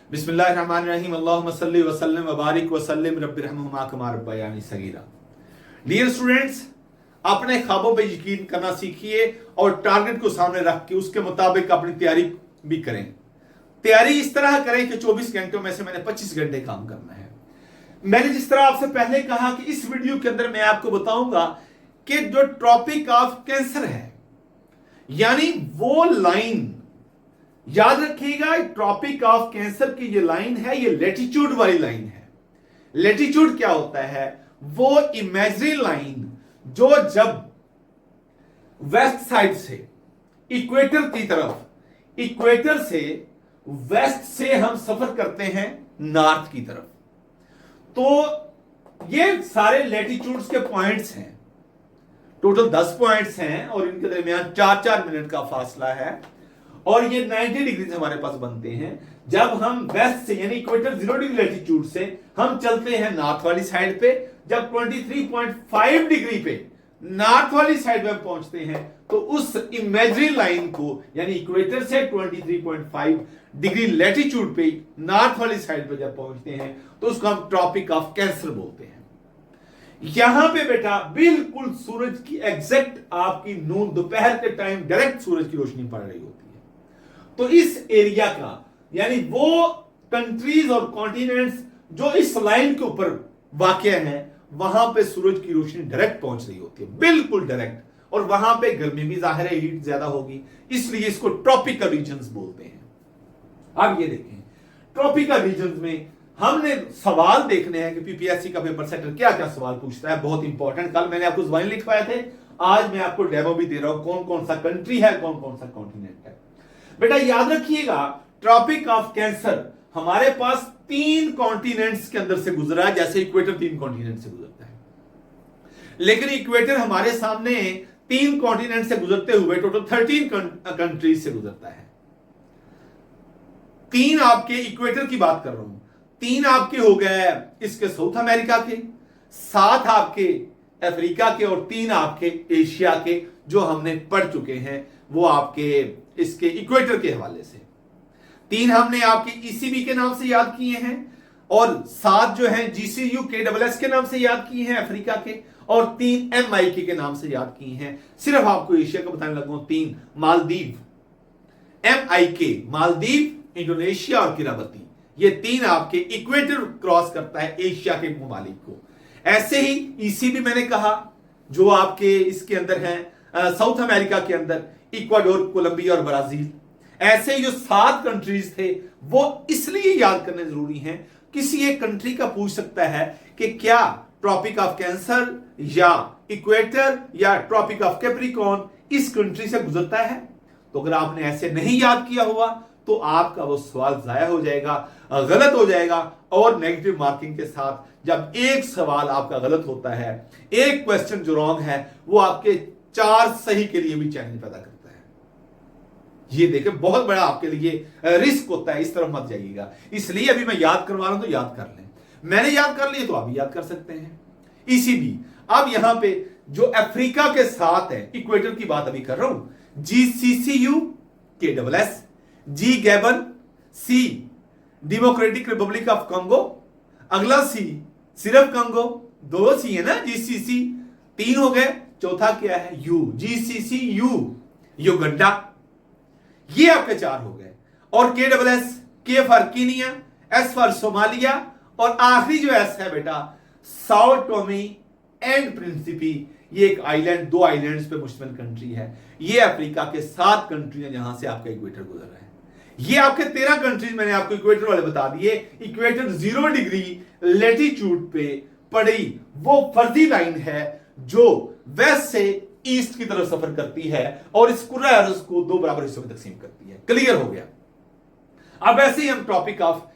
बिस्मिल्लाहिर्रहमानिर्रहीम अल्लाहुम्मा सल्लि व सल्लिम व बारिक व सल्लिम रब्बिरहम्हुमा कमा रब्बयानी सगीरा। डियर स्टूडेंट्स, अपने ख्वाबों पे यकीन करना सीखिए और टारगेट को सामने रख के उसके मुताबिक अपनी तैयारी भी करें। तैयारी इस तरह करें कि 24 घंटों में से मैंने 25 घंटे काम करना है। मैंने जिस तरह आपसे पहले कहा कि इस वीडियो के अंदर मैं आपको बताऊंगा कि जो ट्रॉपिक ऑफ कैंसर है, यानी वो लाइन याद रखिएगा, ट्रॉपिक ऑफ कैंसर की ये लाइन है, ये लेटीट्यूड वाली लाइन है। लेटीट्यूड क्या होता है? वो इमेजिनरी लाइन जो जब वेस्ट साइड से इक्वेटर की तरफ, इक्वेटर से वेस्ट से हम सफर करते हैं नॉर्थ की तरफ, तो ये सारे लेटीट्यूड्स के पॉइंट्स हैं। टोटल 10 पॉइंट्स हैं और इनके दरमियान 4-4 मिनट का फासला है और ये 90 डिग्री से हमारे पास बनते हैं। जब हम वेस्ट से यानी इक्वेटर 0 डिग्री लेटीट्यूड से हम चलते हैं नॉर्थ वाली साइड पे, जब 23.5 डिग्री पे नॉर्थ वाली साइड में पहुंचते हैं तो उस इमेजिनरी लाइन को यानी इक्वेटर से 23.5 डिग्री लेटीट्यूड पे नॉर्थ वाली साइड पे जब पहुंचते हैं तो उसको हम ट्रॉपिक ऑफ कैंसर बोलते हैं। यहां पे बेटा बिल्कुल सूरज की एग्जैक्ट आपकी नून दोपहर के टाइम डायरेक्ट सूरज की रोशनी पड़ रही होती है। तो इस एरिया का यानी वो कंट्रीज और कॉन्टिनेंट्स जो इस लाइन के ऊपर वाकया है, वहां पे सूरज की रोशनी डायरेक्ट पहुंच रही होती है, बिल्कुल डायरेक्ट, और वहां पे गर्मी भी जाहिर है, हीट ज्यादा होगी, इसलिए इसको ट्रॉपिकल रीजन्स बोलते हैं। अब ये देखें, ट्रॉपिकल रीजन्स में हमने सवाल देखने हैं कि पीपीएससी का पेपर सेटर क्या क्या सवाल पूछता है, बहुत इंपॉर्टेंट। कल मैंने आपको ज़बानी लिखवाए थे, आज मैं आपको डेमो भी दे रहा हूं, कौन कौन सा कंट्री है, कौन कौन सा कॉन्टिनेंट है। बेटा याद रखिएगा, ट्रॉपिक ऑफ कैंसर हमारे पास 3 कॉन्टिनेंट्स के अंदर से गुजरा है, जैसे इक्वेटर 3 कॉन्टिनेंट से गुजरता है, लेकिन इक्वेटर हमारे सामने 3 कॉन्टिनेंट से गुजरते हुए टोटल 13 कंट्रीज से गुजरता है। 3 आपके इक्वेटर की बात कर रहा हूं, 3 आपके हो गए इसके साउथ अमेरिका के, 7 आपके अफ्रीका के और 3 आपके एशिया के, जो हमने पढ़ चुके हैं वो आपके इसके इक्वेटर के हवाले से। 3 हमने आपके ईसीबी के नाम से याद किए हैं और 7 जो हैं जीसीयू KSS के नाम से याद किए हैं अफ्रीका के, और 3 MIK के नाम से याद किए हैं। सिर्फ आपको एशिया का बताने लगा हूं, 3 मालदीव, MIK मालदीव, इंडोनेशिया और किरावती, ये 3 आपके इक्वेटर क्रॉस करता है एशिया के ममालिक को। ऐसे ही ईसीबी मैंने कहा जो आपके इसके अंदर है साउथ अमेरिका के अंदर इक्वाडोर, कोलंबिया और ब्राजील। ऐसे ही जो 7 कंट्रीज थे वो इसलिए याद करने जरूरी हैं, किसी एक कंट्री का पूछ सकता है कि क्या ट्रॉपिक ऑफ कैंसर या इक्वेटर या ट्रॉपिक ऑफ कैप्रिकॉर्न इस कंट्री से गुजरता है। तो अगर आपने ऐसे नहीं याद किया हुआ तो आपका वो सवाल जाया हो जाएगा, गलत हो जाएगा, और नेगेटिव मार्किंग के साथ जब एक सवाल आपका गलत होता है, एक क्वेश्चन जो रॉन्ग है, वो आपके 4 सही के लिए भी चैलेंज पैदा करता है। ये देखें, बहुत बड़ा आपके लिए रिस्क होता है, इस तरफ मत जाइएगा। इसलिए अभी मैं याद करवा रहा हूं तो याद कर लें, मैंने याद कर लिए तो आप भी याद कर सकते हैं। ईसीबी, अब यहां पे जो अफ्रीका के साथ है, इक्वेटर की बात अभी कर रहा हूं, GCCU KSS, G Gabon, C democratic Republic of Congo, अगला C सिर्फ कांगो, 2 C है ना, GCC 3 हो गए, चौथा क्या है U, GCCU युगांडा, ये आपके 4 हो गए, और KSS, K for Kenya, S for Somalia, और आखिरी जो S है बेटा साओ टोमी एंड प्रिंसिपी, ये एक आइलैंड, 2 आइलैंड्स पे मुश्तमिल कंट्री है। ये अफ्रीका के 7 कंट्री है जहां से आपका इक्वेटर गुजर रहा है। ये आपके 13 कंट्रीज मैंने आपको इक्वेटर वाले बता दिए। इक्वेटर 0 डिग्री लेटीट्यूड पे पड़ी वो फर्जी लाइन है जो वेस्ट से ईस्ट की तरफ सफर करती है और इस कुर्रा अर्ज को 2 बराबर हिस्सों में तकसीम करती है। क्लियर हो गया? अब ऐसे ही हम टॉपिक ऑफ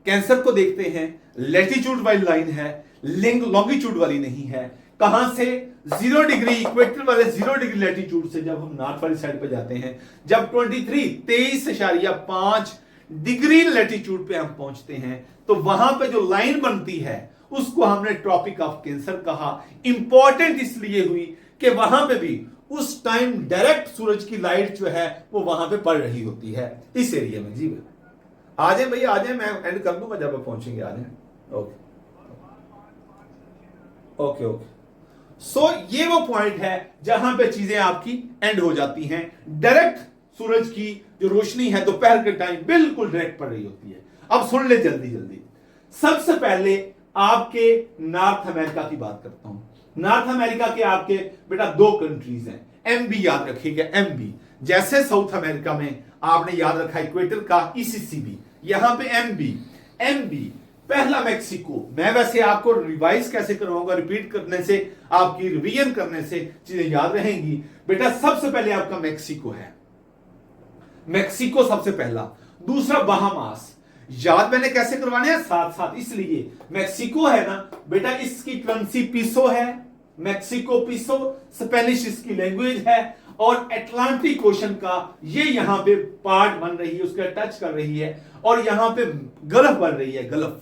कैंसर को देखते हैं। लेटीट्यूड वाली लाइन है, लॉन्गिट्यूड वाली नहीं है। कहां से? 0 डिग्री, इक्वेटर वाले 0 डिग्री लेटीट्यूड से जब हम नॉर्थ वाली साइड पे जाते हैं, जब 23.5 डिग्री लेटीट्यूड पे हम पहुंचते हैं तो वहां पे जो लाइन बनती है उसको हमने ट्रॉपिक ऑफ कैंसर कहा। इंपॉर्टेंट इसलिए हुई कि वहां पे भी उस टाइम डायरेक्ट सूरज की लाइट जो है वो वहां पे पड़ रही होती है इस एरिया में। जी आ जाए भैया, आ जाए, मैं एंड कर दूंगा जब आप पहुंचेंगे, आ जाए। Okay okay okay. सो ये वो पॉइंट है जहां पे चीजें आपकी एंड हो जाती हैं। डायरेक्ट सूरज की जो रोशनी है दोपहर के टाइम बिल्कुल डायरेक्ट पड़ रही होती है। अब सुन ले जल्दी जल्दी। सबसे पहले आपके नॉर्थ अमेरिका की बात करता हूं। नॉर्थ अमेरिका के आपके बेटा दो कंट्रीज हैं, एमबी याद रखिएगा, एमबी। जैसे साउथ अमेरिका में आपने याद रखा इक्वेटर का ईसीसीबी, यहां पे एमबी। एमबी पहला मैक्सिको। मैं वैसे आपको रिवाइज कैसे करवाऊंगा, रिपीट करने से, आपकी रिवीजन करने से चीजें याद रहेंगी। बेटा सबसे पहले आपका मैक्सिको है, मैक्सिको सबसे पहला। दूसरा बहामास। याद मैंने कैसे करवाने हैं, साथ साथ, इसलिए मैक्सिको है ना बेटा, इसकी करेंसी पीसो है, मैक्सिको पीसो, स्पेनिश इसकी लैंग्वेज है, और अटलांटिक ओशन का ये यहां पे पार्ट बन रही है, उसका टच कर रही है, और यहां पे गल्फ बन रही है, गल्फ,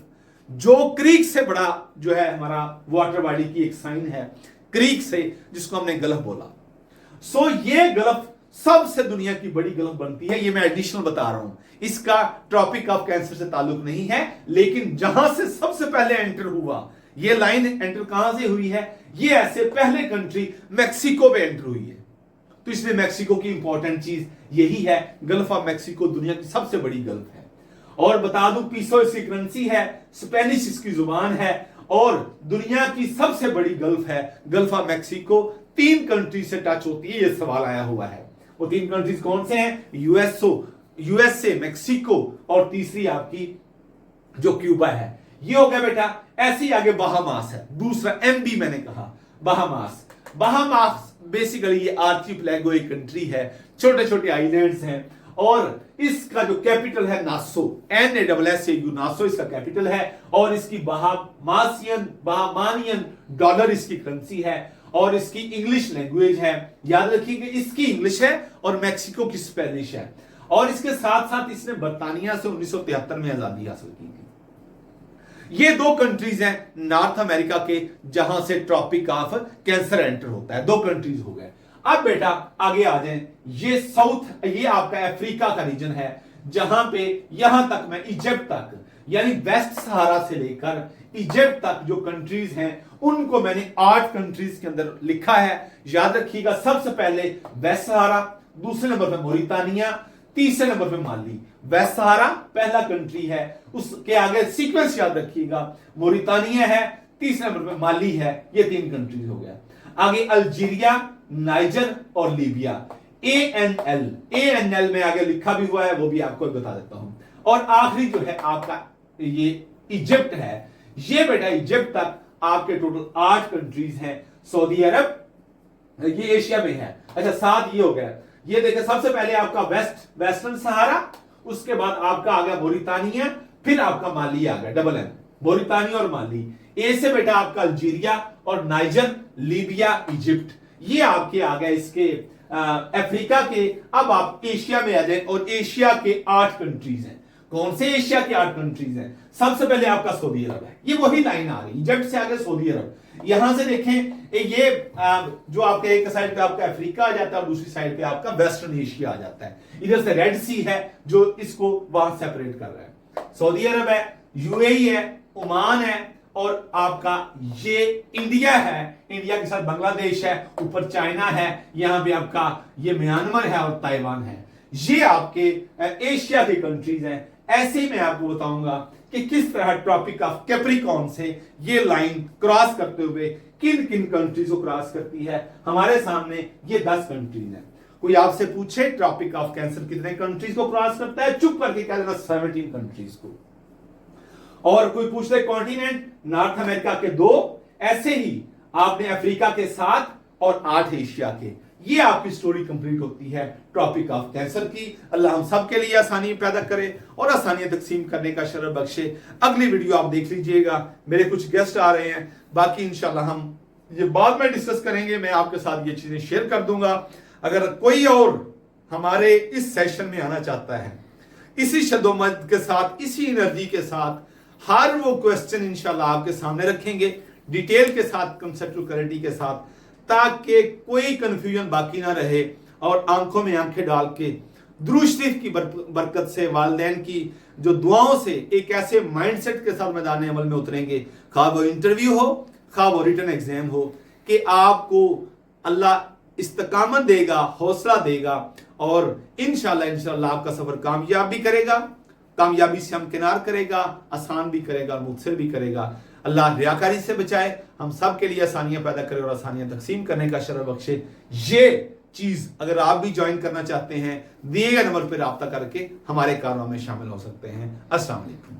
जो क्रीक से बड़ा जो है हमारा वाटर बॉडी की एक साइन है, क्रीक से, जिसको हमने गल्फ बोला। सो ये गल्फ सबसे दुनिया की बड़ी गल्फ बनती है। ये मैं एडिशनल बता रहा हूं, इसका ट्रॉपिक ऑफ कैंसर से ताल्लुक नहीं है, लेकिन जहां से सबसे पहले एंटर हुआ, ये लाइन एंटर कहां से हुई है, ये ऐसे पहले कंट्री मैक्सिको में एंटर हुई है। तो इसलिए मैक्सिको की इंपॉर्टेंट चीज यही है, गल्फ ऑफ मैक्सिको दुनिया की सबसे बड़ी गल्फ है। और बता दूं, पीसो इसकी करेंसी है, स्पेनिश इसकी जुबान है, और दुनिया की सबसे बड़ी गल्फ है गल्फ ऑफ मैक्सिको। 3 कंट्री से टच होती है, ये सवाल आया हुआ है। वो 3 कंट्रीज कौन से हैं, यूएसए, मैक्सिको, और तीसरी आपकी जो क्यूबा है। ये हो गया बेटा। ऐसे ही आगे बहामास है, दूसरा एमबी मैंने कहा, बहामास। बहामास बेसिकली ये आर्चिपेलागो एक कंट्री है, छोटे छोटे आइलैंड्स हैं, और इसका जो कैपिटल है नासो, NASSAU, नासो इसका कैपिटल है, और इसकी बहामानियन डॉलर इसकी करेंसी है, और इसकी इंग्लिश लैंग्वेज है। याद रखिएगा, इसकी इंग्लिश है और मैक्सिको की स्पेनिश है। और इसके साथ साथ इसने बर्तानिया से 1973 में आजादी हासिल की थी। ये 2 कंट्रीज हैं नॉर्थ अमेरिका के, जहां से ट्रॉपिक ऑफ कैंसर एंटर होता है। 2 कंट्रीज हो गए। अब बेटा आगे आ जाएं, ये आपका अफ्रीका का रीजन है, जहां पे यहां तक मैं इजिप्ट तक, यानी वेस्ट सहारा से लेकर इजिप्ट तक जो कंट्रीज हैं, उनको मैंने 8 कंट्रीज के अंदर लिखा है। याद रखिएगा, सबसे पहले वेस्ट सहारा, दूसरे नंबर पे मोरितानिया, तीसरे नंबर पे माली। वेस्ट सहारा पहला कंट्री है, उसके आगे सीक्वेंस याद रखिएगा, मोरितानिया है, तीसरे नंबर पे माली है। ये 3 कंट्रीज हो गया। आगे अल्जीरिया, नाइजर और लीबिया। ANL में आगे लिखा भी हुआ है, वो भी आपको बता देता हूं। और आखिरी जो है आपका ये इजिप्ट है। ये बेटा इजिप्ट तक आपके टोटल 8 कंट्रीज हैं। सऊदी अरब ये एशिया में है। अच्छा 7 ये हो गया। ये देखिए, सबसे पहले आपका वेस्टर्न सहारा, उसके बाद आपका आ गया मोरितानिया, फिर आपका माली आ गया, डबल एम, मोरितानिया और माली। ए से बेटा आपका अल्जीरिया और नाइजर, लीबिया, इजिप्ट, ये आपके आ गए इसके अफ्रीका के। अब आप एशिया में आ जाए, और एशिया के 8 कंट्रीज हैं। कौन से एशिया के 8 कंट्रीज हैं? सबसे पहले आपका सऊदी अरब है। ये वही लाइन आ रही, इजिप्ट से आगे सऊदी अरब। यहां से देखें, ये जो आपके एक साइड पे आपका अफ्रीका आ जाता है, और दूसरी साइड पे आपका वेस्टर्न एशिया आ जाता है। इधर से रेड सी है जो इसको वहां सेपरेट कर रहा है। सऊदी अरब है, यूएई है, ओमान है, और आपका ये इंडिया है, इंडिया के साथ बांग्लादेश है, ऊपर चाइना है, यहां पे आपका ये म्यांमार है और ताइवान है। ये आपके एशिया की कंट्रीज हैं। ऐसे ही मैं आपको बताऊंगा कि किस तरह ट्रॉपिक ऑफ कैप्रिकॉर्न से ये लाइन क्रॉस करते हुए किन किन कंट्रीज को क्रॉस करती है। हमारे सामने ये 10 कंट्रीज हैं। कोई आपसे पूछे ट्रॉपिक ऑफ कैंसर कितने कंट्रीज को क्रॉस करता है, चुप करके कह देना 17 कंट्रीज को। और कोई पूछ ले कॉन्टिनेंट, नॉर्थ अमेरिका के 2, ऐसे ही आपने अफ्रीका के 7 और 8 एशिया के। ये आपकी स्टोरी कंप्लीट होती है ट्रॉपिक ऑफ कैंसर की। अल्लाह हम सब के लिए आसानी पैदा करे और आसानियां तकसीम करने का शरफ बख्शे। अगली वीडियो आप देख लीजिएगा, मेरे कुछ गेस्ट आ रहे हैं, बाकी इंशाल्लाह हम ये बाद में डिस्कस करेंगे। मैं आपके साथ ये चीजें शेयर कर दूंगा। अगर कोई और हमारे इस सेशन में आना चाहता है, इसी शदोमत के साथ, इसी एनर्जी के साथ, हर वो क्वेश्चन इंशाल्लाह आपके सामने रखेंगे, डिटेल के साथ, कंसेप्चुअल क्लैरिटी के साथ, ताकि कोई कंफ्यूजन बाकी ना रहे, और आंखों में आंखें डाल के दुरूद शरीफ की बरकत से, वालिदैन की जो दुआओं से एक ऐसे माइंडसेट के साथ मैदान अमल में उतरेंगे, खा वो इंटरव्यू हो, खा वो रिटन एग्जाम हो, कि आपको अल्लाह इस्तकामत देगा, हौसला देगा और इंशाल्लाह आपका सफर कामयाब भी करेगा, कामयाबी से हमकिनार करेगा, आसान भी करेगा और मुखसर भी करेगा। अल्लाह रियाकारी से बचाए, हम सब के लिए आसानियां पैदा करे और आसानियां तकसीम करने का शरफ बख्शे। ये चीज अगर आप भी ज्वाइन करना चाहते हैं, दिए गए नंबर पर राब्ता करके हमारे कारवां में शामिल हो सकते हैं। अस्सलाम वालेकुम।